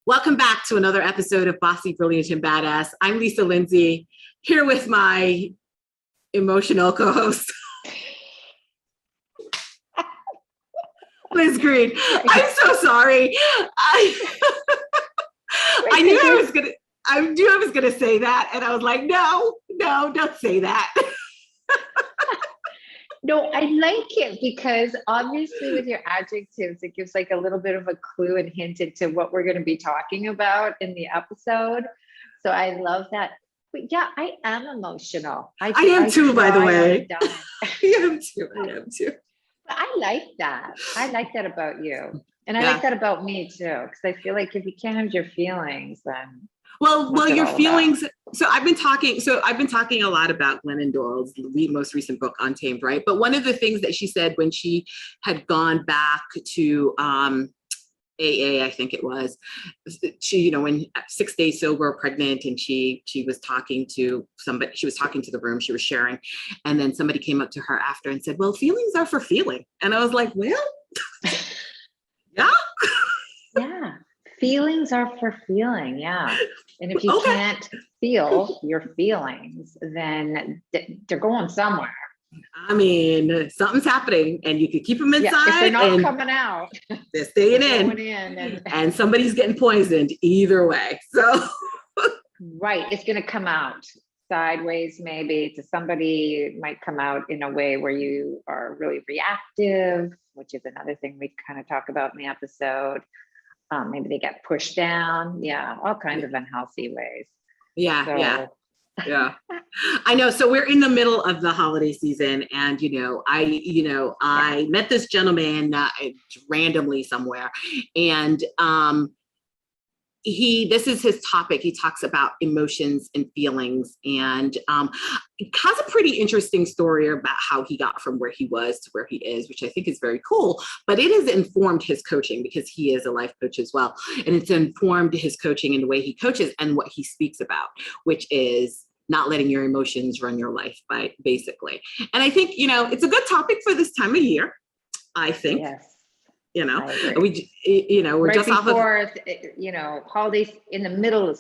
Welcome back to another episode of Bossy, Brilliant, and Badass. I'm Lisa Lindsay, here with my emotional co-host, Liz Green. I'm so sorry. I knew I was gonna say that, and I was like, no, don't say that. No, I like it because obviously with your adjectives, it gives like a little bit of a clue and hint into what we're going to be talking about in the episode. So I love that. But yeah, I am emotional. I am too, by the way. I am too. But I like that. I like that about you. And I like that about me too. Because I feel like if you can't have your feelings, then Well, your feelings. So I've been talking a lot about Glennon Doyle's most recent book, Untamed, right? But one of the things that she said when she had gone back to AA, I think it was, she, when 6 days sober, pregnant, and she was talking to somebody, she was talking to the room, she was sharing, and then somebody came up to her after and said, well, feelings are for feeling. And I was like, well, yeah. Yeah. Feelings are for feeling, yeah. And if you can't feel your feelings, then they're going somewhere. I mean, something's happening, and you can keep them inside. Yeah, if they're not coming out. They're staying in and somebody's getting poisoned either way. So, right, it's going to come out sideways, maybe to somebody. It might come out in a way where you are really reactive, which is another thing we kind of talk about in the episode. Maybe they get pushed down. Yeah, all kinds of unhealthy ways. Yeah. I know. So we're in the middle of the holiday season, and I met this gentleman randomly somewhere, and this is his topic. He talks about emotions and feelings, and has a pretty interesting story about how he got from where he was to where he is, which I think is very cool. But it has informed his coaching, because he is a life coach as well, and it's informed his coaching and the way he coaches and what he speaks about, which is not letting your emotions run your life, basically. And I think it's a good topic for this time of year. I think. Yes. We're right just before, holidays, in the middle of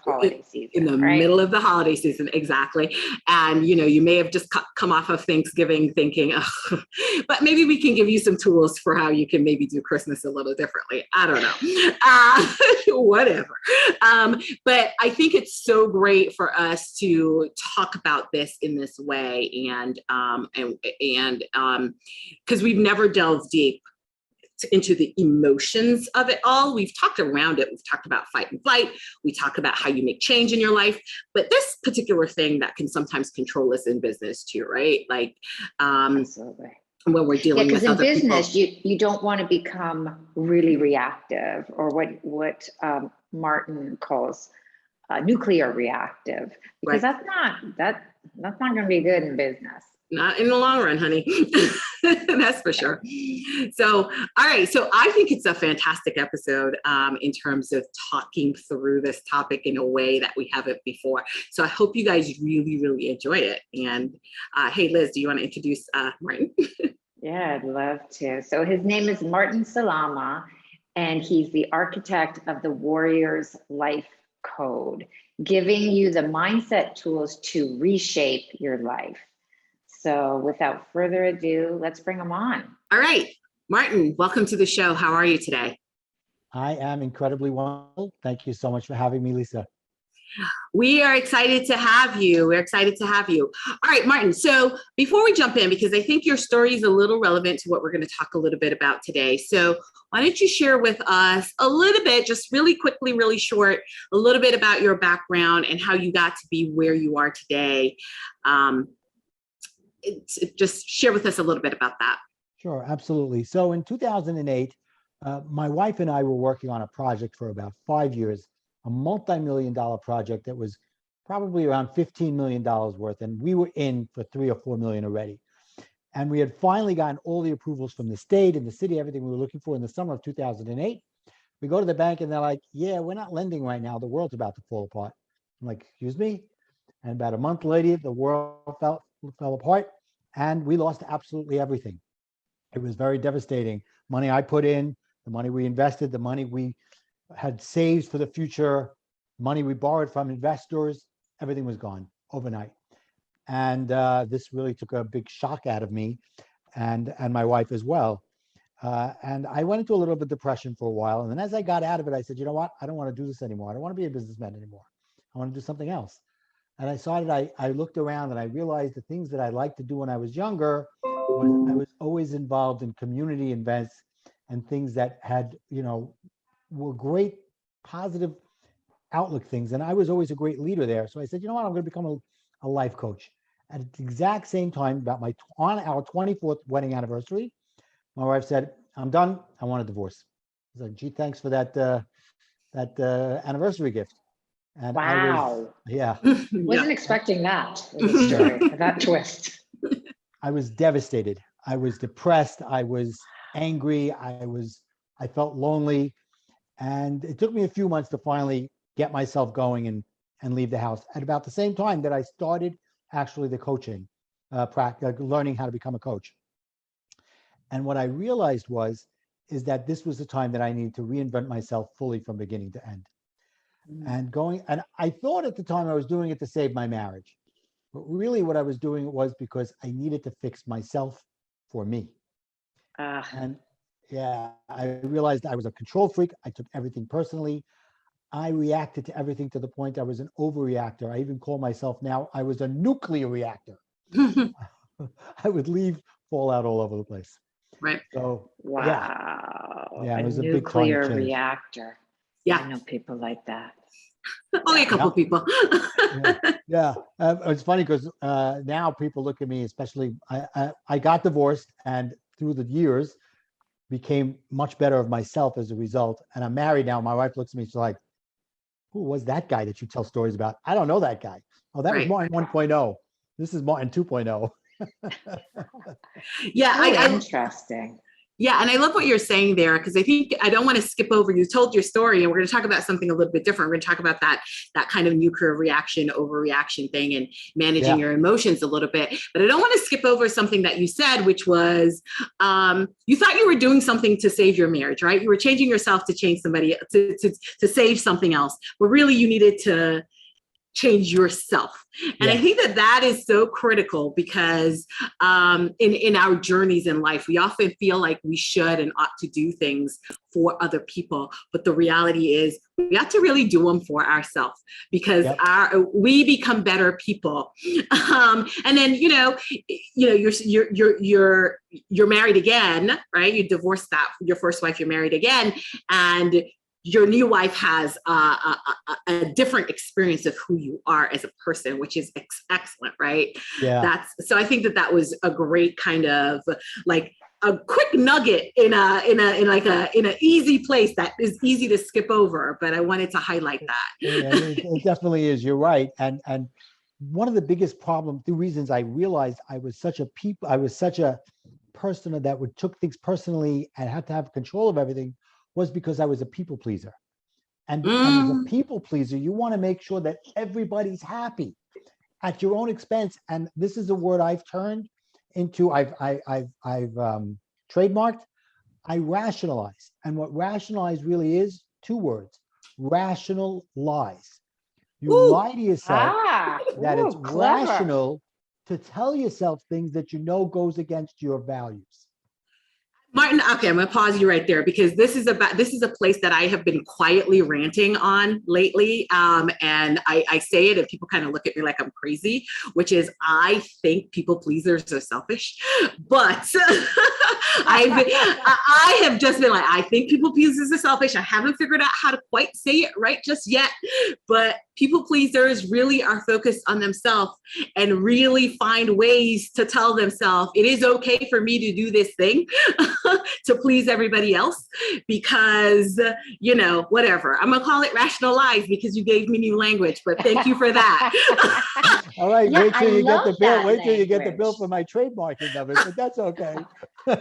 holiday season. In the middle of the holiday season, exactly. And, you may have just come off of Thanksgiving thinking, but maybe we can give you some tools for how you can maybe do Christmas a little differently. I don't know. Whatever. But I think it's so great for us to talk about this in this way. And because we've never delved deep into the emotions of it all. We've talked around it. We've talked about fight and flight. We talk about how you make change in your life, but this particular thing that can sometimes control us in business too, right? Like, absolutely. When we're dealing with other people. Because in business, you don't want to become really reactive, or what Martin calls nuclear reactive, because that's not going to be good in business. Not in the long run, honey. That's for sure. So, all right. So I think it's a fantastic episode in terms of talking through this topic in a way that we haven't before. So I hope you guys really, really enjoy it. And hey, Liz, do you want to introduce Martin? Yeah, I'd love to. So his name is Martin Salama, and he's the architect of the Warrior's Life Code, giving you the mindset tools to reshape your life. So without further ado, let's bring him on. All right. Martin, welcome to the show. How are you today? I am incredibly well. Thank you so much for having me, Lisa. We are excited to have you. We're excited to have you. All right, Martin. So before we jump in, because I think your story is a little relevant to what we're going to talk a little bit about today. So why don't you share with us a little bit, just really quickly, really short, a little bit about your background and how you got to be where you are today. Just share with us a little bit about that. Sure, absolutely. So in 2008, my wife and I were working on a project for about 5 years, a multi-million-dollar project that was probably around $15 million worth, and we were in for 3 or 4 million already. And we had finally gotten all the approvals from the state and the city, everything we were looking for in the summer of 2008. We go to the bank and they're like, yeah, we're not lending right now. The world's about to fall apart. I'm like, excuse me? And about a month later, the world fell apart and we lost absolutely everything. It was very devastating. Money I put in, the money we invested, the money we had saved for the future, money we borrowed from investors, everything was gone overnight. And this really took a big shock out of me and my wife as well. And I went into a little bit of depression for a while. And then as I got out of it, I said, you know what? I don't want to do this anymore. I don't want to be a businessman anymore. I want to do something else. And I decided, I looked around and I realized the things that I liked to do when I was younger was I was always involved in community events and things that had, were great positive outlook things. And I was always a great leader there. So I said, you know what? I'm going to become a life coach. At the exact same time, on our 24th wedding anniversary, my wife said, I'm done. I want a divorce. I said, gee, thanks for that anniversary gift. And Wow. yeah. Wasn't expecting that with the story, that twist. I was devastated. I was depressed. I was angry. I felt lonely. And it took me a few months to finally get myself going and leave the house. At about the same time that I started actually the coaching, learning how to become a coach. And what I realized is that this was the time that I needed to reinvent myself fully from beginning to end. And I thought at the time I was doing it to save my marriage. But really what I was doing was because I needed to fix myself for me. And yeah, I realized I was a control freak. I took everything personally. I reacted to everything to the point I was an overreactor. I even call myself now, I was a nuclear reactor. I would leave fallout all over the place. Right. So, wow. Yeah, it was a big nuclear change. reactor. Yeah. I know people like that. Only a couple people. Yeah. It's funny because now people look at me, especially I got divorced and through the years became much better of myself as a result. And I'm married now. My wife looks at me, she's like, who was that guy that you tell stories about? I don't know that guy. Oh, that was Martin 1.0. This is Martin 2.0. Yeah. Interesting. Yeah. And I love what you're saying there, because I think I don't want to skip over. You told your story and we're going to talk about something a little bit different. We're going to talk about that kind of nuclear reaction, overreaction thing and managing your emotions a little bit. But I don't want to skip over something that you said, which was you thought you were doing something to save your marriage, right? You were changing yourself to change somebody, to save something else. But really you needed to change yourself. And I think that is so critical because in our journeys in life, we often feel like we should and ought to do things for other people. But the reality is we have to really do them for ourselves because we become better people. And then, you're married again, right? You divorced your first wife, you're married again. And your new wife has a different experience of who you are as a person, which is excellent, right? Yeah. So I think that was a great kind of like a quick nugget in an easy place that is easy to skip over. But I wanted to highlight that. Yeah, it definitely is. You're right. And one of the biggest the reasons I realized I was such a person that took things personally and had to have control of everything was because I was a people pleaser. And as a people pleaser, you want to make sure that everybody's happy at your own expense. And this is a word I've turned into, I've trademarked. I rationalize. And what rationalize really is, 2 words: rational lies. You lie to yourself that it's rational to tell yourself things that you know goes against your values. Martin, okay, I'm going to pause you right there because this is a place that I have been quietly ranting on lately. And I say it and people kind of look at me like I'm crazy, which is I think people pleasers are selfish, but I have just been like, I think people pleasers are selfish. I haven't figured out how to quite say it right just yet, but people pleasers really are focused on themselves and really find ways to tell themselves it is okay for me to do this thing to please everybody else because, whatever. I'm going to call it rational lies because you gave me new language, but thank you for that. All right. Wait till you get the bill. Wait till you get the bill for my trademarking of it, but that's okay.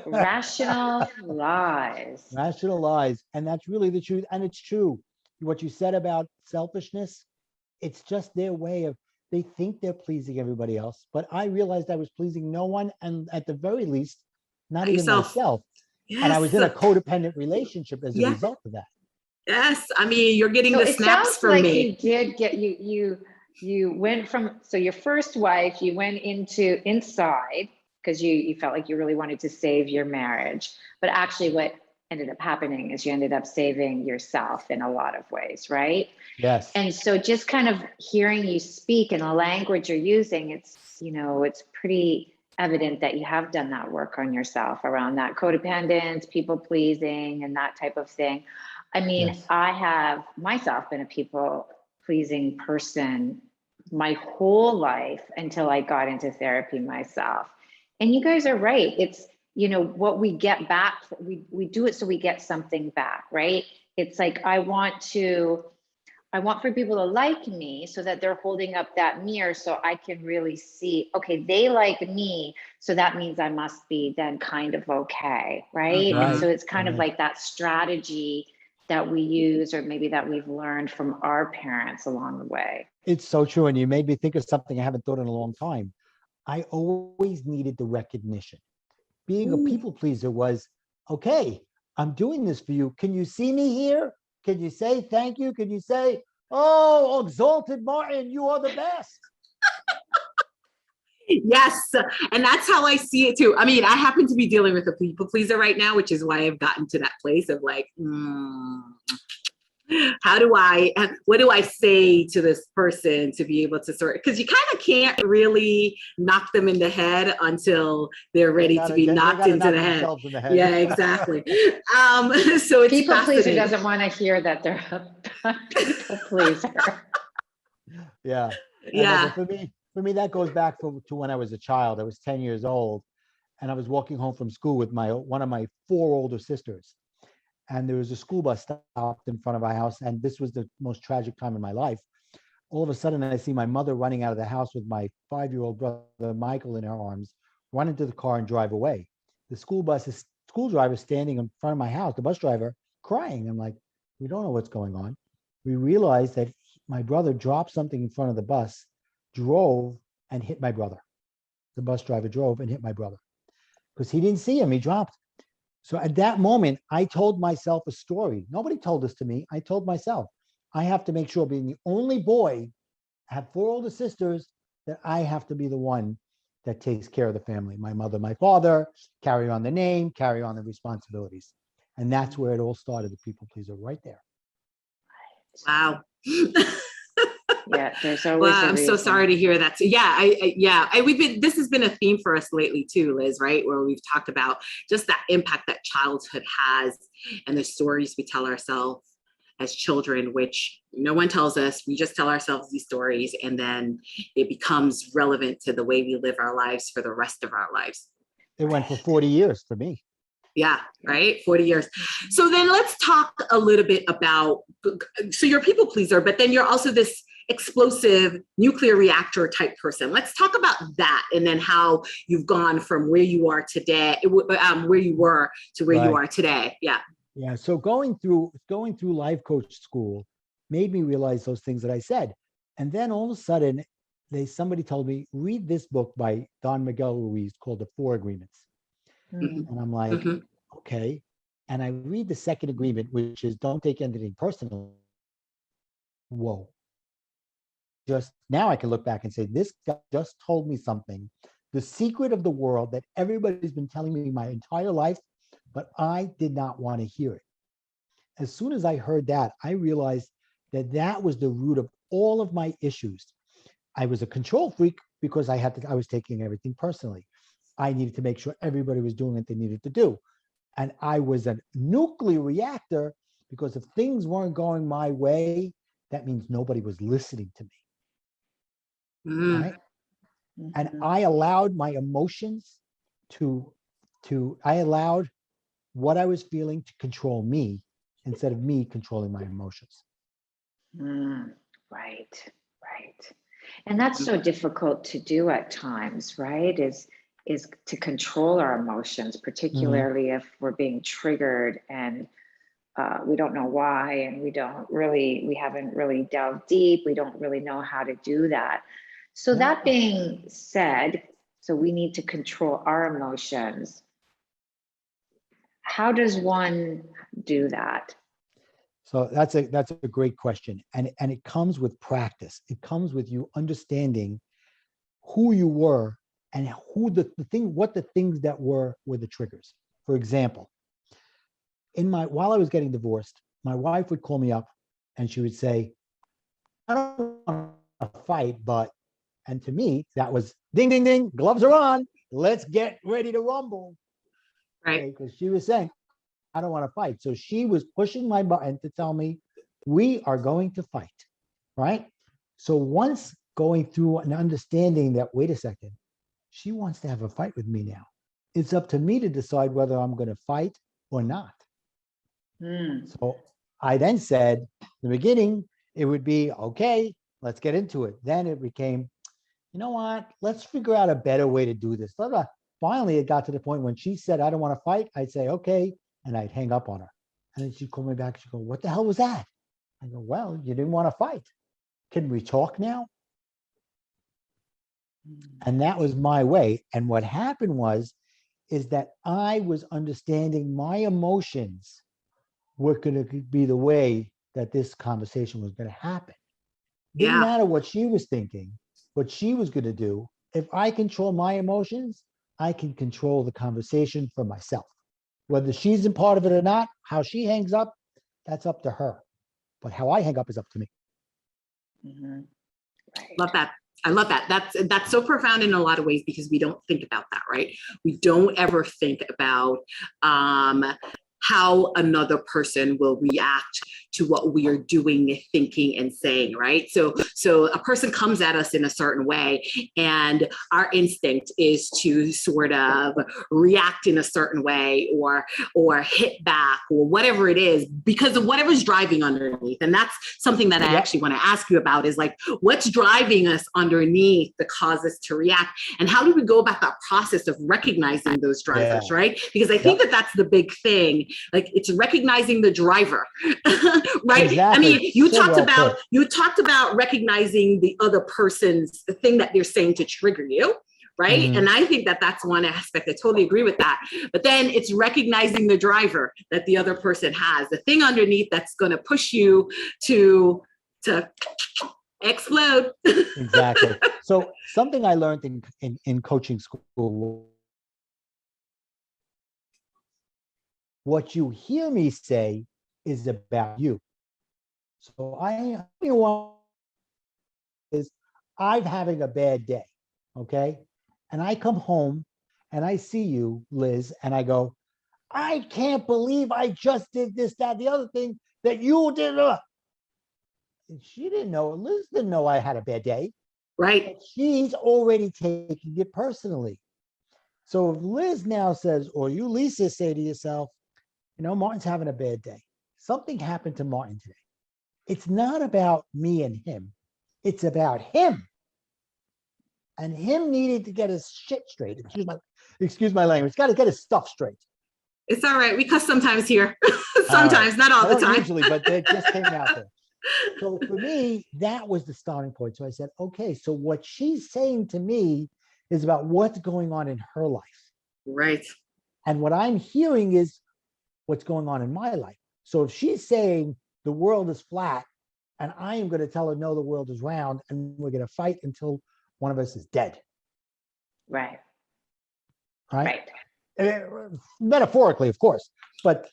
Rational lies. Rational lies. And that's really the truth. And it's true. What you said about selfishness, it's just their way of, they think they're pleasing everybody else, but I realized I was pleasing no one. And at the very least, not even myself. Yes. And I was in a codependent relationship as a result of that. Yes, I mean, you're getting So the it snaps sounds from like me. you did get you went from, so your first wife, you went into inside because you felt like you really wanted to save your marriage. But actually what ended up happening is you ended up saving yourself in a lot of ways, right? Yes. And so just kind of hearing you speak and the language you're using, it's, it's pretty evident that you have done that work on yourself around that codependence, people pleasing, and that type of thing. I mean, Yes. I have myself been a people pleasing person my whole life until I got into therapy myself. And you guys are right. It's, what we get back, we do it so we get something back, right? It's like, I want for people to like me so that they're holding up that mirror so I can really see, okay, they like me. So that means I must be then kind of okay, right? And Right. so it's kind of Right. like that strategy that we use, or maybe that we've learned from our parents along the way. It's so true. And you made me think of something I haven't thought in a long time. I always needed the recognition. Being a Ooh. people pleaser was, okay, I'm doing this for you. Can you see me here? Can you say thank you? Can you say, oh, exalted Martin, you are the best? Yes, and that's how I see it too. I mean, I happen to be dealing with a people pleaser right now, which is why I've gotten to that place of like, what do I say to this person to be able to sort, because you kind of can't really knock them in the head until they're ready to be They knocked gotta into knock the head. themselves in the head. Yeah, exactly. So it's People pleaser fascinating. doesn't want to hear that they're a people pleaser. Yeah. I know, Yeah. but for me, that goes back to when I was a child. I was 10 years old, and I was walking home from school with one of my four older sisters. And there was a school bus stopped in front of our house, and this was the most tragic time in my life. All of a sudden, I see my mother running out of the house with my 5-year-old brother Michael in her arms, run into the car and drive away. The school driver standing in front of my house, the bus driver, crying. I'm like, we don't know what's going on. We realized that my brother dropped something in front of the bus, drove and hit my brother. The bus driver drove and hit my brother because he didn't see him. He dropped. So at that moment, I told myself a story. Nobody told this to me. I told myself, I have to make sure, being the only boy, I have four older sisters, that I have to be the one that takes care of the family. My mother, my father, carry on the name, carry on the responsibilities. And that's where it all started, the people pleaser right there. Wow. Yeah, there's always Well, a I'm so reason. sorry to hear that. So this has been a theme for us lately too, Liz, right? Where we've talked about just that impact that childhood has and the stories we tell ourselves as children, which no one tells us. We just tell ourselves these stories, and then it becomes relevant to the way we live our lives for the rest of our lives. It went for 40 years for me. Yeah, right. 40 years. So then let's talk a little bit about, so you're a people pleaser, but then you're also this explosive nuclear reactor type person. Let's talk about that, and then how you've gone from where you are today, where you were to where you Right. are today. Yeah. Yeah. So going through life coach school made me realize those things that I said. And then all of a sudden, somebody told me, read this book by Don Miguel Ruiz called The Four Agreements. Mhm. And I'm like, Mhm. okay. And I read the second agreement, which is don't take anything personal. Whoa. Just now I can look back and say, this guy just told me something, the secret of the world that everybody's been telling me my entire life, but I did not want to hear it. As soon as I heard that, I realized that that was the root of all of my issues. I was a control freak because I was taking everything personally. I needed to make sure everybody was doing what they needed to do. And I was a nuclear reactor because if things weren't going my way, that means nobody was listening to me. Mm. Right. And I allowed my emotions I allowed what I was feeling to control me instead of me controlling my emotions. Right, right. And that's so difficult to do at times, right? Is to control our emotions, particularly if we're being triggered and we don't know why, and we haven't really delved deep. We don't really know how to do that. So that being said, so we need to control our emotions. How does one do that? So that's a great question. And it comes with practice. It comes with you understanding who you were and who what the things that were the triggers. For example, while I was getting divorced, my wife would call me up and she would say, I don't want to fight, and to me, that was ding, ding, ding, gloves are on. Let's get ready to rumble. Right. Because she was saying, I don't want to fight. So she was pushing my button to tell me, we are going to fight, right? So once going through and understanding that, wait a second, she wants to have a fight with me now. It's up to me to decide whether I'm going to fight or not. So I then said, in the beginning, it would be, okay, let's get into it. Then it became, you know what, let's figure out a better way to do this. Finally, it got to the point when she said, I don't want to fight, I'd say, okay, and I'd hang up on her. And then she'd call me back, she'd go, what the hell was that? I go, well, you didn't want to fight. Can we talk now? And that was my way. And what happened is that I was understanding my emotions were going to be the way that this conversation was going to happen. Didn't matter what she was thinking, what she was going to do. If I control my emotions, I can control the conversation for myself. Whether she's in part of it or not, how she hangs up, that's up to her. But how I hang up is up to me. Right. Love that. I love that. That's so profound in a lot of ways because we don't think about that, right? We don't ever think about how another person will react to what we are doing, thinking, and saying, right? So a person comes at us in a certain way, and our instinct is to sort of react in a certain way or hit back or whatever it is because of whatever's driving underneath. And that's something that I actually want to ask you about is like, what's driving us underneath that causes us to react? And how do we go about that process of recognizing those drivers, right? Because I think that that's the big thing. Like it's recognizing the driver, right? Exactly. I mean, you So talked about recognizing the other person's the thing that they're saying to trigger you, right? And I think that that's one aspect. I totally agree with that. But then it's recognizing the driver that the other person has, the thing underneath that's going to push you to explode. Exactly. So something I learned in coaching school. What you hear me say is about you. So I'm having a bad day, okay? And I come home and I see you, Liz, and I go, I can't believe I just did this, that, the other thing that you did. And she didn't know, Liz didn't know I had a bad day. Right. But she's already taking it personally. So if Liz now says, or you, Lisa, say to yourself, you know, Martin's having a bad day. Something happened to Martin today. It's not about me and him. It's about him. And him needing to get his shit straight. Excuse my language. Got to get his stuff straight. It's all right. We cuss sometimes here. Sometimes, not all the time. Usually, but they just came out there. So for me, that was the starting point. So I said, okay, so what she's saying to me is about what's going on in her life. Right. And what I'm hearing is what's going on in my life. So if she's saying the world is flat and I am going to tell her, no, the world is round and we're going to fight until one of us is dead. Right. Right. Metaphorically, of course, but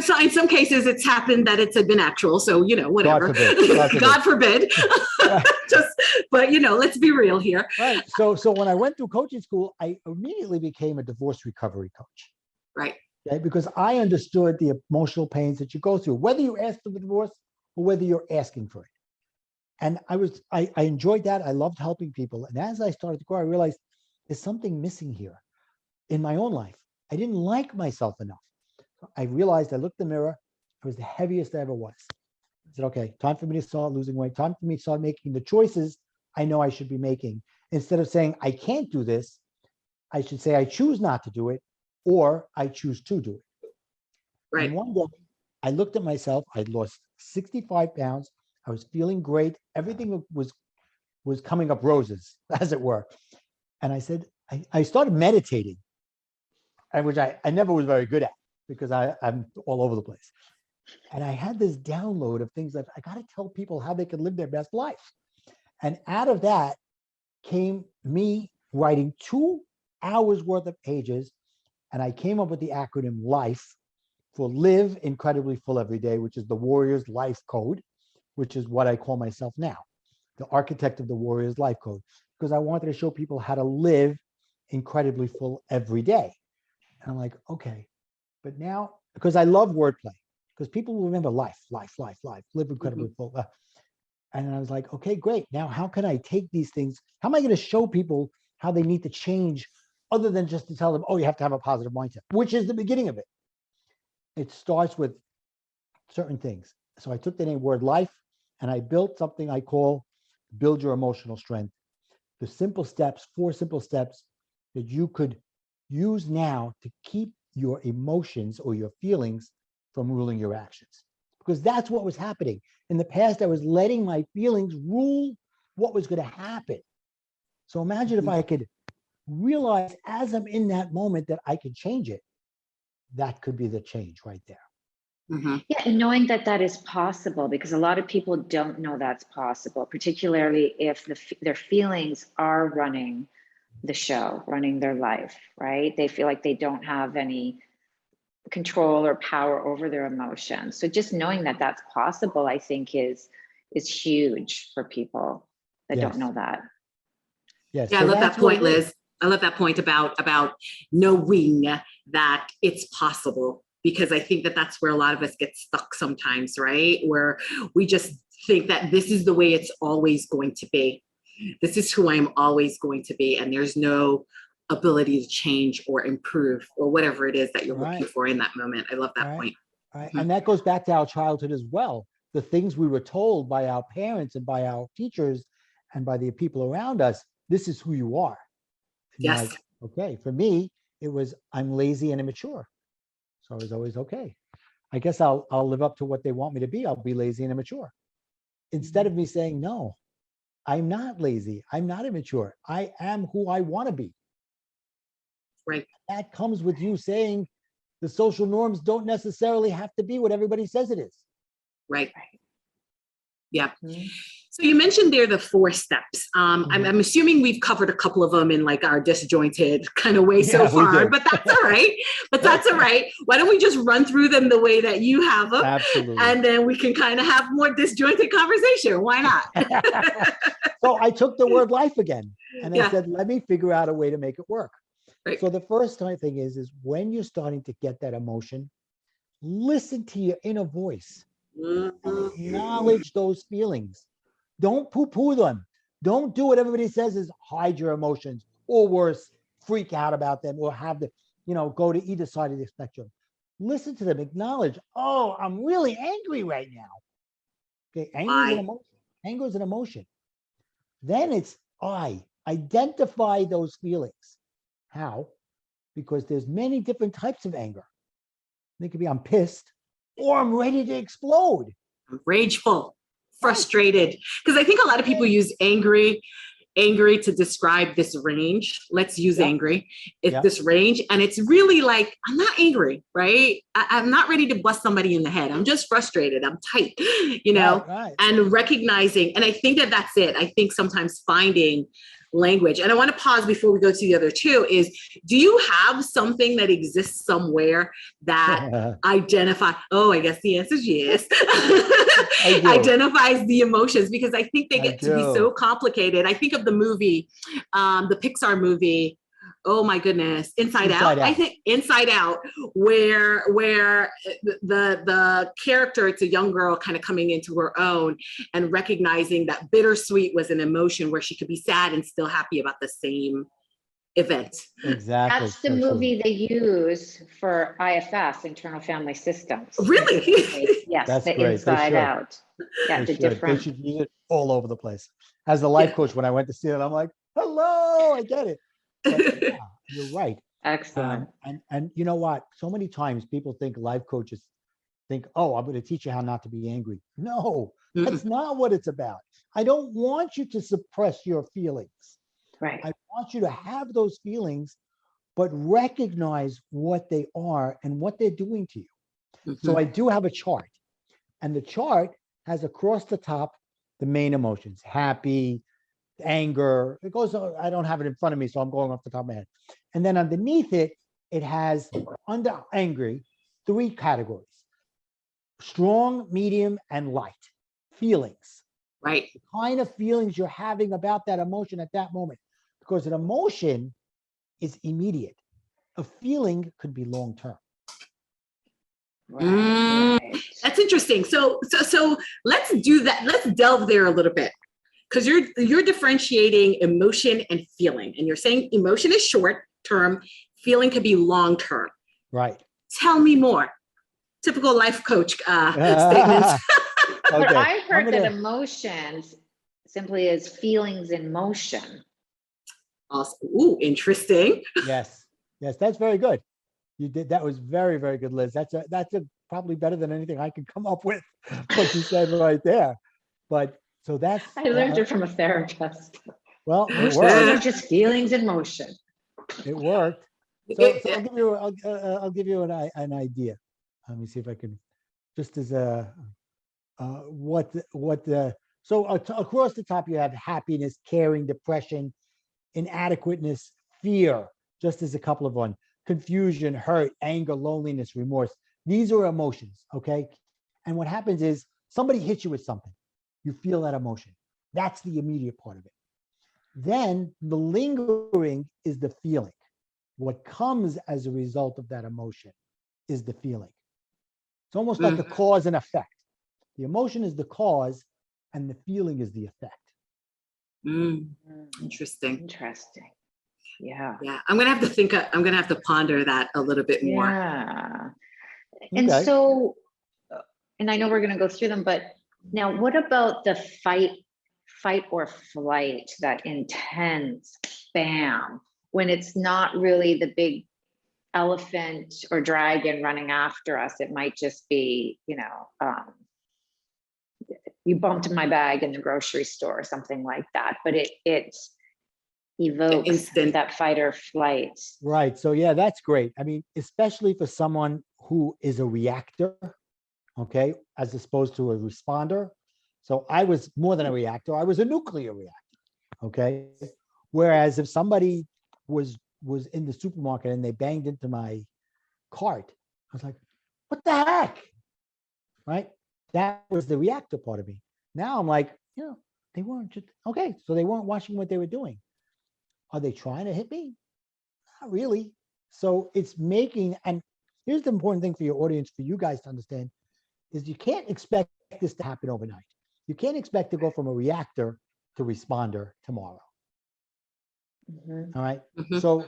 so in some cases it's happened that it's been actual. So, you know, whatever. God forbid. But you know, let's be real here. Right. So when I went through coaching school, I immediately became a divorce recovery coach. Right. Okay? Because I understood the emotional pains that you go through, whether you ask for the divorce or whether you're asking for it. And I enjoyed that. I loved helping people. And as I started to grow, I realized there's something missing here in my own life. I didn't like myself enough. I realized, I looked in the mirror, I was the heaviest I ever was. I said, okay, time for me to start losing weight, time for me to start making the choices I know I should be making. Instead of saying, I can't do this, I should say, I choose not to do it, or I choose to do it. Right. And one day, I looked at myself, I'd lost 65 pounds, I was feeling great, everything was coming up roses, as it were. And I said, I started meditating, which I never was very good at because I'm all over the place. And I had this download of things that I got to tell people how they can live their best life. And out of that came me writing 2 hours worth of pages. And I came up with the acronym LIFE for Live Incredibly Full Every Day, which is the Warrior's Life Code, which is what I call myself now, the architect of the Warrior's Life Code, because I wanted to show people how to live incredibly full every day. And I'm like, okay, but now, because I love wordplay, because people will remember life, live incredibly full. And I was like, okay, great. Now, how can I take these things? How am I going to show people how they need to change other than just to tell them, oh, you have to have a positive mindset, which is the beginning of it. It starts with certain things. So I took the name word life and I built something I call build your emotional strength. The simple steps, 4 simple steps that you could use now to keep your emotions or your feelings from ruling your actions. Because that's what was happening. In the past, I was letting my feelings rule what was going to happen. So imagine if I could realize as I'm in that moment that I could change it. That could be the change right there. Mm-hmm. Yeah, and knowing that that is possible, because a lot of people don't know that's possible, particularly if their feelings are running the show, running their life, right? They feel like they don't have any control or power over their emotions. So just knowing that that's possible, I think is huge for people that don't know that. Yes. Yeah, So I love that that's what point, it is. Liz. I love that point about knowing that it's possible, because I think that that's where a lot of us get stuck sometimes, right? Where we just think that this is the way it's always going to be. This is who I'm always going to be, and there's no ability to change or improve or whatever it is that you're looking for in that moment. I love that point. Right. And that goes back to our childhood as well. The things we were told by our parents and by our teachers and by the people around us, this is who you are. And Yes. like, okay, for me, it was I'm lazy and immature. So I was always okay. I guess I'll live up to what they want me to be. I'll be lazy and immature. Instead of me saying, no, I'm not lazy. I'm not immature. I am who I want to be. Right. That comes with you saying the social norms don't necessarily have to be what everybody says it is. Right. Yeah. So you mentioned there the 4 steps. I'm assuming we've covered a couple of them in like our disjointed kind of way so far, but that's all right. Why don't we just run through them the way that you have them? Absolutely. And then we can kind of have more disjointed conversation. Why not? So I took the word life again and I said, let me figure out a way to make it work. Right. So the first thing is when you're starting to get that emotion, listen to your inner voice. And acknowledge those feelings. Don't poo-poo them. Don't do what everybody says is hide your emotions, or worse, freak out about them, or have the, go to either side of the spectrum. Listen to them, acknowledge, oh, I'm really angry right now. Okay, anger is an emotion. Then it's identify those feelings. How? Because there's many different types of anger. They could be I'm pissed, or I'm ready to explode. I'm rageful, frustrated. Because I think a lot of people use angry to describe this range. Let's use angry. It's this range. And it's really like, I'm not angry, right? I'm not ready to bust somebody in the head. I'm just frustrated. I'm tight, and recognizing. And I think that that's it. I think sometimes finding language. And I want to pause before we go to the other 2 is, do you have something that exists somewhere that identify? Oh, I guess the answer is yes. Identifies the emotions, because I think they get to be so complicated. I think of the movie, the Pixar movie, oh my goodness, Inside Out. I think Inside Out, where the character, it's a young girl kind of coming into her own and recognizing that bittersweet was an emotion where she could be sad and still happy about the same event. Exactly. That's the movie they use for IFS, internal family systems. Really? Yes, that's the great. Inside Out. Yeah, they should use it all over the place. As a life coach, when I went to see it, I'm like, hello, I get it. But yeah, you're right. Excellent. And you know what? So many times people think life coaches think, oh, I'm going to teach you how not to be angry. No, that's not what it's about. I don't want you to suppress your feelings. Right. I want you to have those feelings, but recognize what they are and what they're doing to you. So I do have a chart. And the chart has across the top the main emotions: happy, anger. It goes, I don't have it in front of me, so I'm going off the top of my head. And then underneath it, it has under angry, 3 categories: strong, medium, and light feelings. Right. The kind of feelings you're having about that emotion at that moment. Because an emotion is immediate. A feeling could be long-term. Right. That's interesting. So let's do that. Let's delve there a little bit, because you're differentiating emotion and feeling, and you're saying emotion is short term, feeling could be long term. Right. Tell me more. Typical life coach statements. But Okay. I've heard that emotions simply is feelings in motion. Awesome. Ooh, interesting. Yes. Yes, that's very good. You did. That was very, very good, Liz. That's probably better than anything I can come up with, what you said right there. But so that's. I learned it from a therapist. Well, it Emotions worked. are just feelings in motion. It worked. So I'll give you an idea. Let me see if I can, just as a so across the top you have happiness, caring, depression, inadequateness, fear, just as a couple of one, confusion, hurt, anger, loneliness, remorse. These are emotions, okay? And what happens is somebody hits you with something. You feel that emotion. That's the immediate part of it. Then the lingering is the feeling. What comes as a result of that emotion is the feeling. It's almost like a cause and effect. The emotion is the cause and the feeling is the effect. Interesting. Interesting. Yeah. Yeah. I'm going to have to ponder that a little bit more. Yeah. And Okay. so, and I know we're going to go through them, but now what about the fight or flight, that intense bam, when it's not really the big elephant or dragon running after us? It might just be, you bumped my bag in the grocery store or something like that, but it evokes instant. that fight or flight. Right. So yeah, that's great. I mean, especially for someone who is a reactor, okay, as opposed to a responder. So I was more than a reactor. I was a nuclear reactor, okay? Whereas if somebody was in the supermarket and they banged into my cart, I was like, what the heck? Right? That was the reactor part of me. Now I'm like, they weren't just, okay, so they weren't watching what they were doing. Are they trying to hit me? Not really. So it's making, and here's the important thing for your audience, for you guys to understand, is you can't expect this to happen overnight. You can't expect to go from a reactor to responder tomorrow. All right. So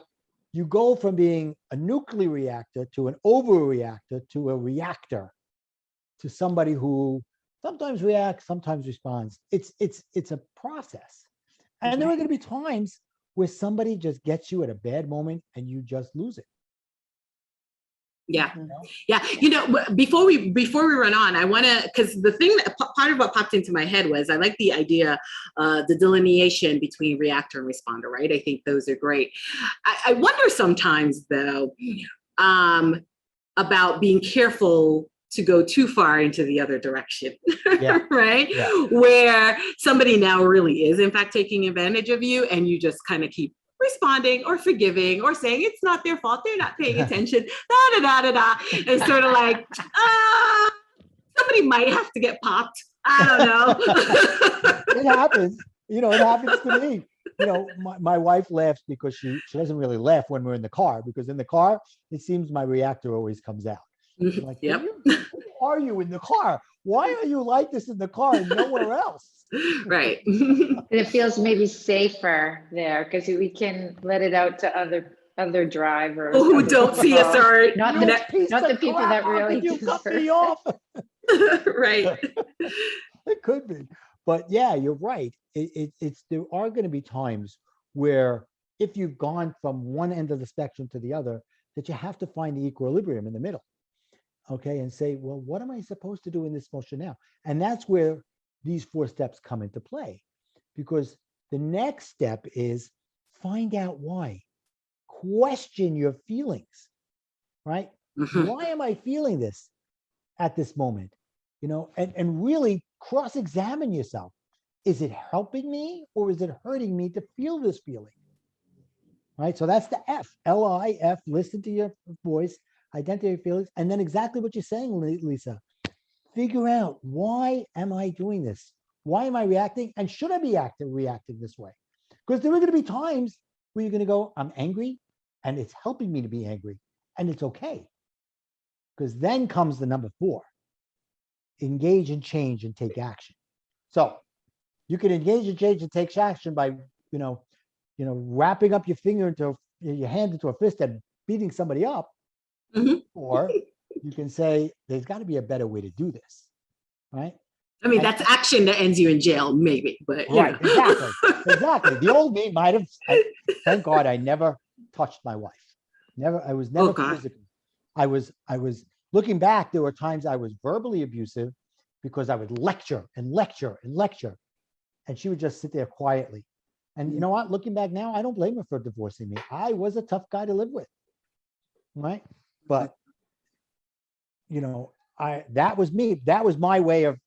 you go from being a nuclear reactor to an overreactor to a reactor to somebody who sometimes reacts, sometimes responds. It's a process. And there are going to be times where somebody just gets you at a bad moment and you just lose it. Yeah. Yeah. Before we run on, I want to, because the thing that part of what popped into my head was I like the idea, the delineation between reactor and responder, right? I think those are great. I wonder sometimes though, about being careful to go too far into the other direction, right? Yeah. Where somebody now really is in fact taking advantage of you and you just kind of keep responding or forgiving or saying it's not their fault, they're not paying attention, It's sort of like, somebody might have to get popped. I don't know. It happens. It happens to me. My wife laughs because she doesn't really laugh when we're in the car, because in the car, it seems my reactor always comes out. I'm like, who are you in the car? Why are you like this in the car and nowhere else? Right. It feels maybe safer there because we can let it out to other drivers who don't see us, or not the people that really you deserve cut me off. Right. It could be, but yeah, you're right. There are going to be times where if you've gone from one end of the spectrum to the other, that you have to find the equilibrium in the middle. Okay, and say, well, what am I supposed to do in this motion now? And that's where these 4 steps come into play, because the next step is find out why. Question your feelings, right? Why am I feeling this at this moment? and really cross-examine yourself. Is it helping me or is it hurting me to feel this feeling? Right. So that's the F, L-I-F, listen to your voice, identify your feelings. And then exactly what you're saying, Lisa, figure out, why am I doing this? Why am I reacting? And should I be reacting this way? Because there are going to be times where you're going to go, I'm angry and it's helping me to be angry. And it's okay. Because then comes the number 4, engage and change and take action. So you can engage and change and take action by, wrapping up your hand into a fist and beating somebody up. Mhm. Or you can say, there's got to be a better way to do this. Right. I mean, that's action that ends you in jail, maybe, but right, exactly. The old me might have. Thank God, I never touched my wife. I was never physical. I was looking back. There were times I was verbally abusive because I would lecture and lecture and lecture, and she would just sit there quietly. And you know what? Looking back now, I don't blame her for divorcing me. I was a tough guy to live with, right? But that was me. That was my way of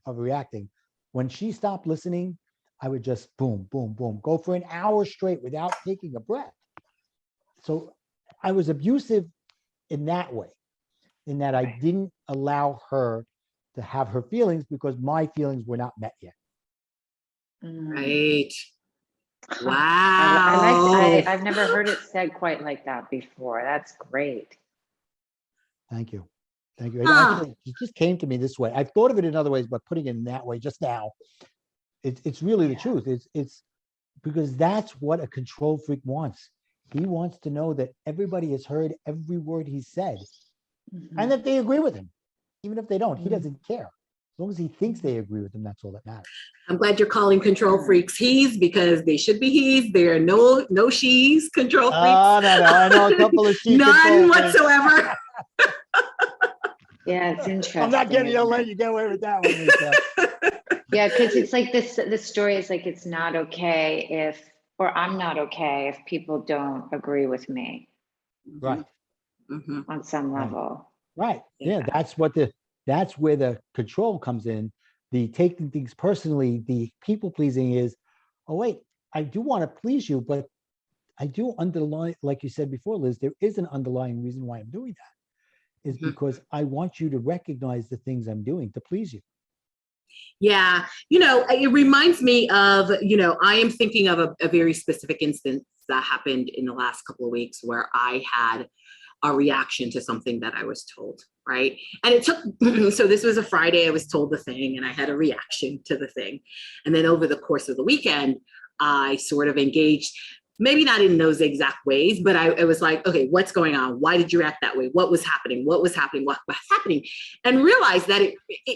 reacting. When she stopped listening, I would just boom, boom, boom, go for an hour straight without taking a breath. So I was abusive in that way, in that I didn't allow her to have her feelings because my feelings were not met yet. Right. Wow. I've never heard it said quite like that before. That's great. Thank you. Thank you. Actually, it just came to me this way. I've thought of it in other ways, but putting it in that way just now, it's really the truth. It's because that's what a control freak wants. He wants to know that everybody has heard every word he said, and that they agree with him. Even if they don't, he doesn't care. As long as he thinks they agree with him, that's all that matters. I'm glad you're calling control freaks he's, because they should be he's. There are no she's control freaks. No. I know a couple of she's. None whatsoever. Yeah, it's interesting. I'm not getting you. Let you get away with that one, Lisa. Yeah, because it's like this story is like, it's not okay or I'm not okay if people don't agree with me. Right. On some level. Right. Yeah, that's where the control comes in. The taking things personally, the people pleasing is, oh wait, I do want to please you, but I do underline, like you said before, Liz, there is an underlying reason why I'm doing that. Is because I want you to recognize the things I'm doing to please you. Yeah. It reminds me of, I am thinking of a very specific instance that happened in the last couple of weeks where I had a reaction to something that I was told, right? And it took, so this was a Friday, I was told the thing and I had a reaction to the thing. And then over the course of the weekend, I sort of engaged, maybe not in those exact ways, but I was like, okay, what's going on? Why did you react that way? What was happening? What's happening? And realized that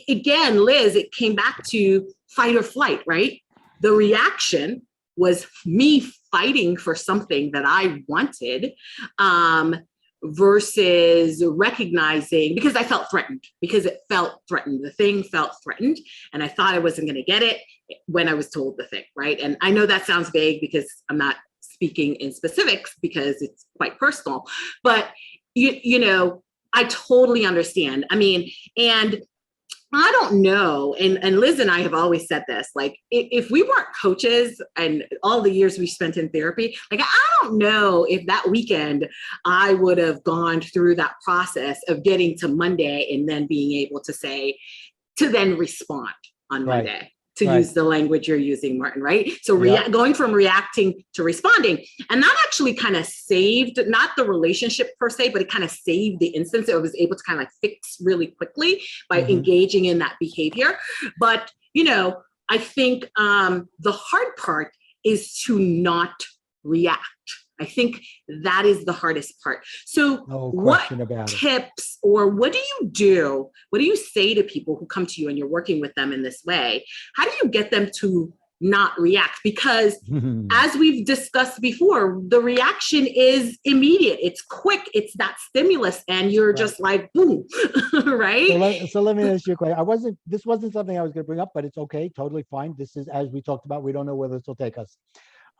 again, Liz, it came back to fight or flight, right? The reaction was me fighting for something that I wanted, versus recognizing, because I felt threatened, the thing felt threatened, and I thought I wasn't going to get it when I was told the thing, right? And I know that sounds vague because I'm not speaking in specifics because it's quite personal, but I totally understand. I mean, and I don't know, and Liz and I have always said this, like, if we weren't coaches and all the years we spent in therapy, like, I don't know if that weekend I would have gone through that process of getting to Monday and then being able to then respond on Monday. To use the language you're using, Martin, right? So going from reacting to responding. And that actually kind of saved, not the relationship per se, but it kind of saved the instance. I was able to kind of fix really quickly by engaging in that behavior. But, I think the hard part is to not react. I think that is the hardest part. So what tips or what do you do? What do you say to people who come to you and you're working with them in this way? How do you get them to not react? Because as we've discussed before, the reaction is immediate. It's quick. It's that stimulus and you're just like, boom, right? So let me ask you a question. This wasn't something I was going to bring up, but it's okay. Totally fine. This is, as we talked about, we don't know where this will take us.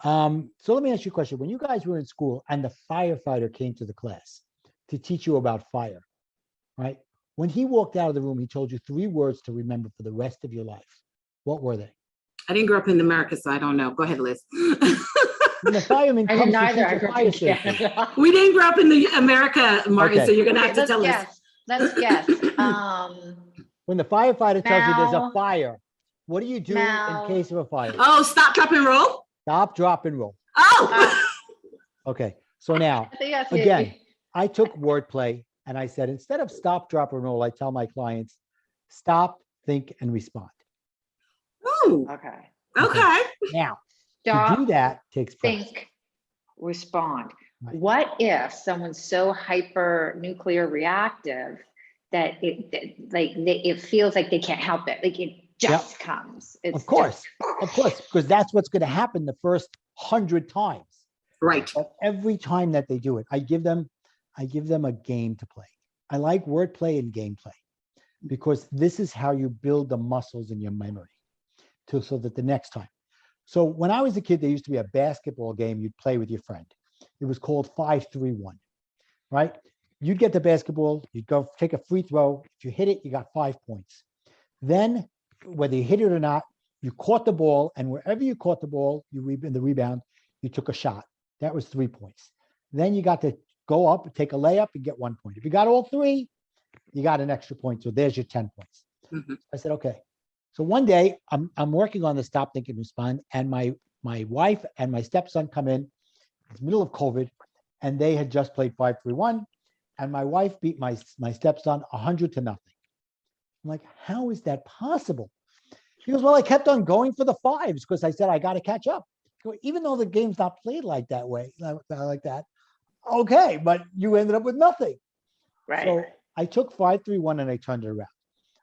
So let me ask you a question. When you guys were in school and the firefighter came to the class to teach you about fire, right? When he walked out of the room, he told you 3 words to remember for the rest of your life. What were they? I didn't grow up in America, so I don't know. Go ahead, Liz. When the fireman I comes didn't to either. teach I you grew up fire in safety. Canada. We didn't grow up in the America, Martin, Okay. so you're gonna have Okay, to let's tell us. guess. Let's guess. When the firefighter tells you there's a Mal. fire, what do you do in Mal. case of a fire? Oh, stop, drop, and roll. Stop, drop, and roll. Oh, Okay. So now, Yes, again, I took wordplay and I said, instead of stop, drop, and roll, I tell my clients, stop, think, and respond. Ooh, Okay. okay. Now, to Stop, do that takes practice. think, respond. Right. What if someone's so hyper nuclear reactive that it feels like they can't help it? Like it just comes. It's Of course, because that's what's going to happen the first 100 times. Right. But every time that they do it, I give them a game to play. I like wordplay and gameplay because this is how you build the muscles in your memory so that the next time. So when I was a kid, there used to be a basketball game you'd play with your friend. It was called 5-3-1, right? You'd get the basketball, you'd go take a free throw. If you hit it, you got 5 points. Then whether you hit it or not, you caught the ball, and wherever you caught the ball, in the rebound, you took a shot. That was 3 points. Then you got to go up, take a layup, and get 1 point. If you got all 3, you got an extra point. So there's your 10 points. Mm-hmm. I said, okay. So one day I'm working on the stop, think, and respond, and my wife and my stepson come in. It's the middle of COVID, and they had just played 5-3-1, and my wife beat my stepson 100-0. I'm like, how is that possible? He goes, well, I kept on going for the 5s because I said I got to catch up. Even though the game's not played like that way, like that. Okay, but you ended up with nothing. right. So I took 5-3-1 and I turned it around.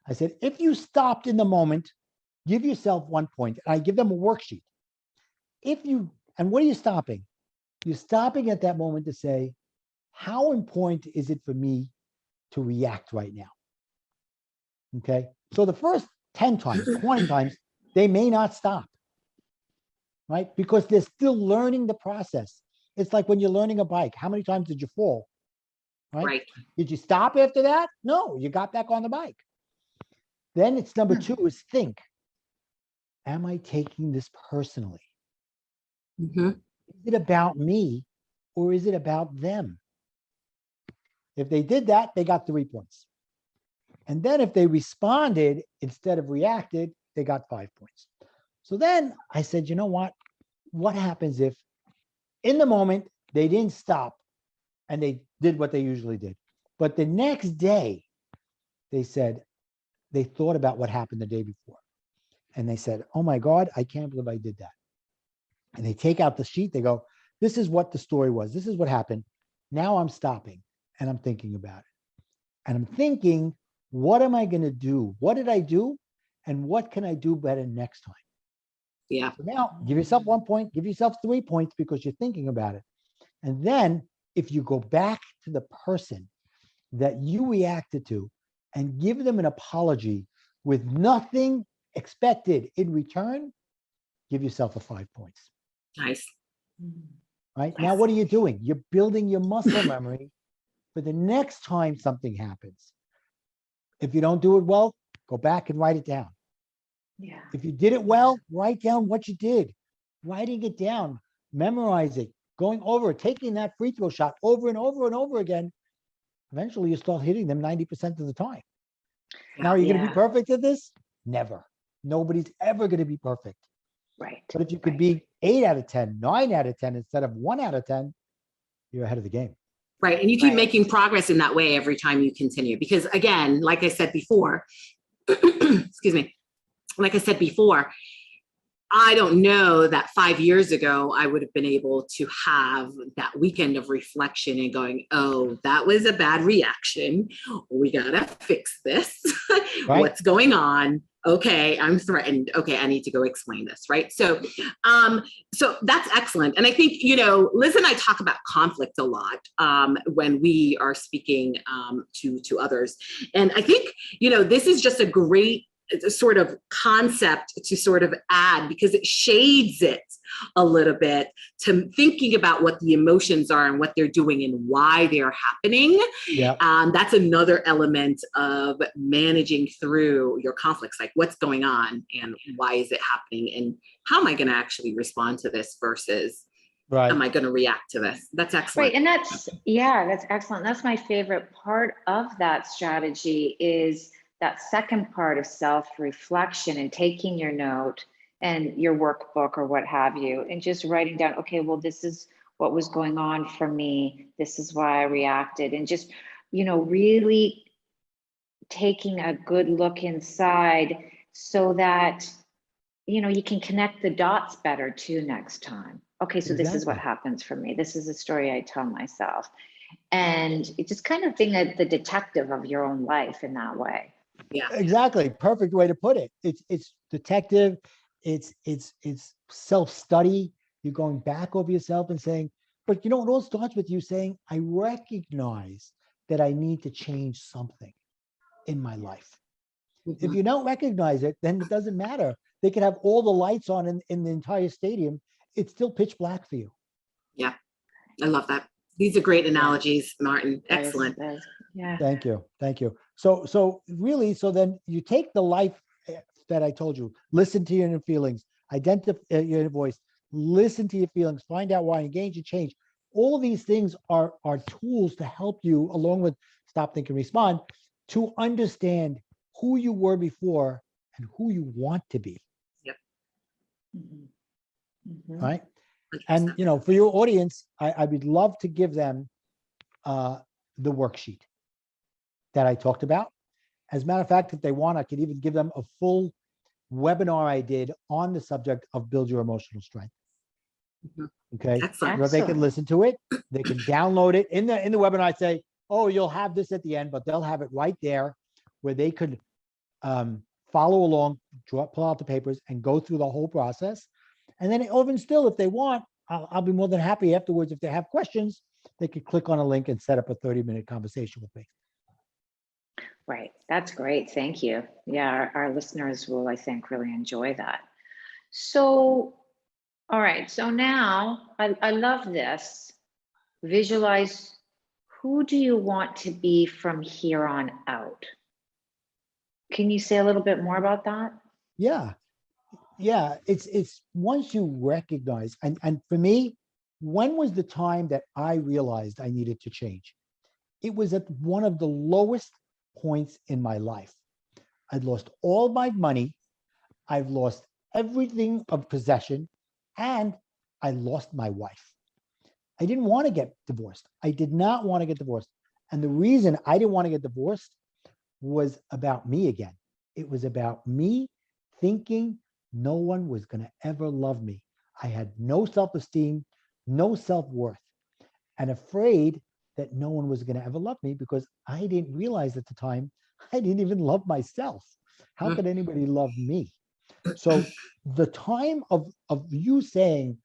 I said, if you stopped in the moment, give yourself 1 point. And I give them a worksheet. And what are you stopping? You're stopping at that moment to say, how important is it for me to react right now? Okay. So the first 10 times, 20 times, they may not stop, right? Because they're still learning the process. It's like when you're learning a bike. How many times did you fall? Right? Did you stop after that? No, you got back on the bike. Then it's number 2 is think. Am I taking this personally? Mm-hmm. Is it about me or is it about them? If they did that, they got 3 points. And then if they responded instead of reacted, they got 5 points. So then I said, you know what? What happens if in the moment they didn't stop and they did what they usually did? But the next day, they thought about what happened the day before. And they said, oh my God, I can't believe I did that. And they take out the sheet. They go, this is what the story was. This is what happened. Now I'm stopping and I'm thinking about it. And I'm thinking, what am I going to do? What did I do? And what can I do better next time? Yeah. So now give yourself 1 point, give yourself 3 points because you're thinking about it. And then if you go back to the person that you reacted to and give them an apology with nothing expected in return, give yourself a 5 points. Nice. Right? Now, what are you doing? You're building your muscle memory for the next time something happens. If you don't do it well, go back and write it down. Yeah. If you did it well, write down what you did. Writing it down, memorize it, going over it, taking that free throw shot over and over and over again. Eventually, you start hitting them 90% of the time. Now, are you going to be perfect at this? Never. Nobody's ever going to be perfect. Right. But if you could be 8 out of 10, 9 out of 10 instead of 1 out of 10, you're ahead of the game. Right. And you keep making progress in that way every time you continue. Because again, like I said before, excuse me, like I said before, I don't know that 5 years ago, I would have been able to have that weekend of reflection and going, oh, that was a bad reaction. We got to fix this. Right. What's going on? Okay, I'm threatened. Okay, I need to go explain this, right? So that's excellent. And I think, Liz and I talk about conflict a lot when we are speaking to others. And I think, this is just a great sort of concept to sort of add, because it shades it a little bit to thinking about what the emotions are and what they're doing and why they're happening. Yeah. That's another element of managing through your conflicts, like what's going on and why is it happening and how am I going to actually respond to this versus am I going to react to this? That's excellent. Right. And that's excellent. That's my favorite part of that strategy is that second part of self-reflection and taking your note and your workbook or what have you, and just writing down, okay, well, this is what was going on for me. This is why I reacted. And just, really taking a good look inside so that, you can connect the dots better too next time. Okay, so this is what happens for me. This is the story I tell myself. And it's just kind of being the detective of your own life in that way. Yeah, exactly. Perfect way to put it. It's detective. It's self-study. You're going back over yourself and saying, but it all starts with you saying, I recognize that I need to change something in my life. mm-hmm. If you don't recognize it, then it doesn't matter. They could have all the lights on in the entire stadium. It's still pitch black for you. Yeah, I love that. These are great analogies, Martin. Excellent. Yeah. Thank you. So really, so then you take the life that I told you, listen to your inner feelings, identify your inner voice, listen to your feelings, find out why, engage and change. All these things are tools to help you, along with stop, think, and respond, to understand who you were before and who you want to be. Yep. Mm-hmm. Right. And, for your audience, I would love to give them the worksheet that I talked about. As a matter of fact, if they want, I could even give them a full webinar I did on the subject of build your emotional strength. Mm-hmm. Okay. Excellent. Where they can listen to it, they can download it. In the webinar, I say, oh, you'll have this at the end, but they'll have it right there where they could follow along, pull out the papers and go through the whole process. And then even still, if they want, I'll be more than happy afterwards. If they have questions, they could click on a link and set up a 30-minute conversation with me. Right. That's great. Thank you. Yeah, our listeners will, I think, really enjoy that. So, all right. So now I love this. Visualize, who do you want to be from here on out? Can you say a little bit more about that? Yeah. It's once you recognize, and for me, when was the time that I realized I needed to change? It was at one of the lowest points in my life. I'd lost all my money. I've lost everything of possession, and I lost my wife. I didn't want to get divorced. I did not want to get divorced. And the reason I didn't want to get divorced was about me again. It was about me thinking no one was going to ever love me. I had no self-esteem, no self-worth, and afraid that no one was going to ever love me because I didn't realize at the time I didn't even love myself. How could anybody love me? So the time of you saying,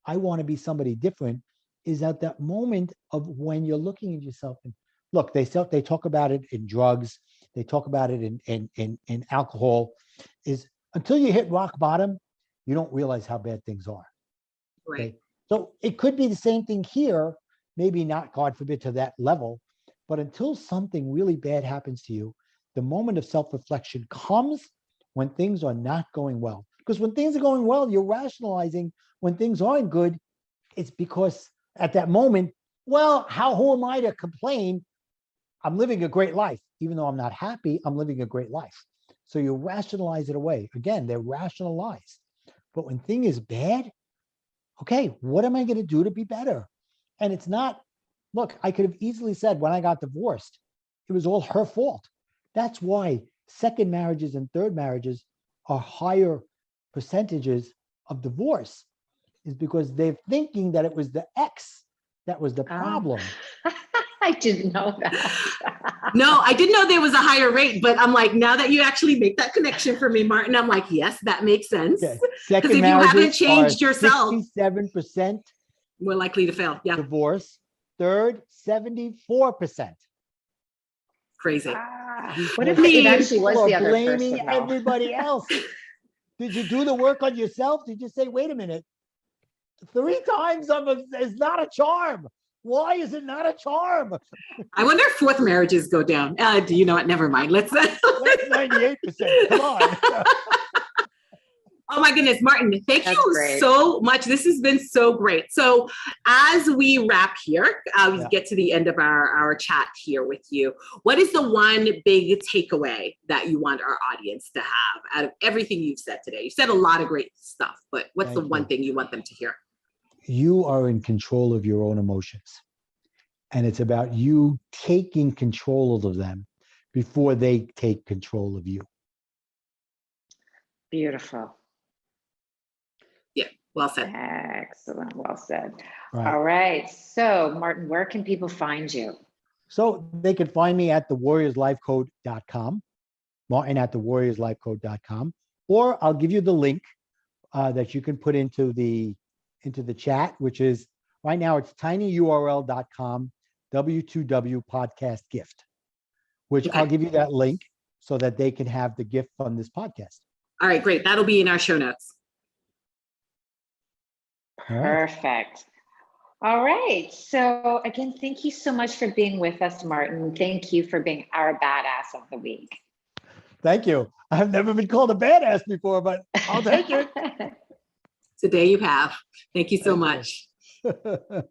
I want to be somebody different is at that moment of when you're looking at yourself. And look, they talk about it in drugs. They talk about it in alcohol. Is until you hit rock bottom, you don't realize how bad things are. Right. Okay? So it could be the same thing here, maybe not, God forbid, to that level, but until something really bad happens to you, the moment of self-reflection comes when things are not going well. Because when things are going well, you're rationalizing. When things aren't good, it's because at that moment, well, who am I to complain? I'm living a great life. Even though I'm not happy, I'm living a great life. So you rationalize it away. Again, they're rationalized. But when thing is bad, okay, what am I going to do to be better? And it's not, look, I could have easily said when I got divorced, it was all her fault. That's why second marriages and third marriages are higher percentages of divorce, is because they're thinking that it was the ex that was the problem. I didn't know that. No, I didn't know there was a higher rate, but I'm like, now that you actually make that connection for me, Martin, I'm like, yes, that makes sense. Okay. Because Second if you haven't marriages changed are yourself, 67% we're likely to fail. Yeah. divorce. Third, 74%. Crazy. What if Because it actually was people the are other blaming person, though? everybody else. Did you do the work on yourself? Did you say, wait a minute, 3 times is not a charm? Why is it not a charm? I wonder if fourth marriages go down. You know what? Never mind. Let's. That's 98%. Come on. Oh my goodness, Martin, thank That's you great. so much. This has been so great. So as we wrap here, we Yeah. get to the end of our chat here with you. What is the one big takeaway that you want our audience to have out of everything you've said today? You said a lot of great stuff, but what's the Thank one you. thing you want them to hear? You are in control of your own emotions. And it's about you taking control of them before they take control of you. Beautiful. Yeah, well said. Excellent. Well said. Right. All right. So, Martin, where can people find you? So they can find me at thewarriorslifecode.com, Martin at thewarriorslifecode.com, or I'll give you the link that you can put into the chat, which is right now it's tinyurl.com W2W podcast gift, which Okay. I'll give you that link so that they can have the gift from this podcast. All right, great. That'll be in our show notes. All right. Perfect. All right. So again, thank you so much for being with us, Martin. Thank you for being our badass of the week. Thank you. I've never been called a badass before, but I'll take it. Today you have. Thank you so Thank you. much.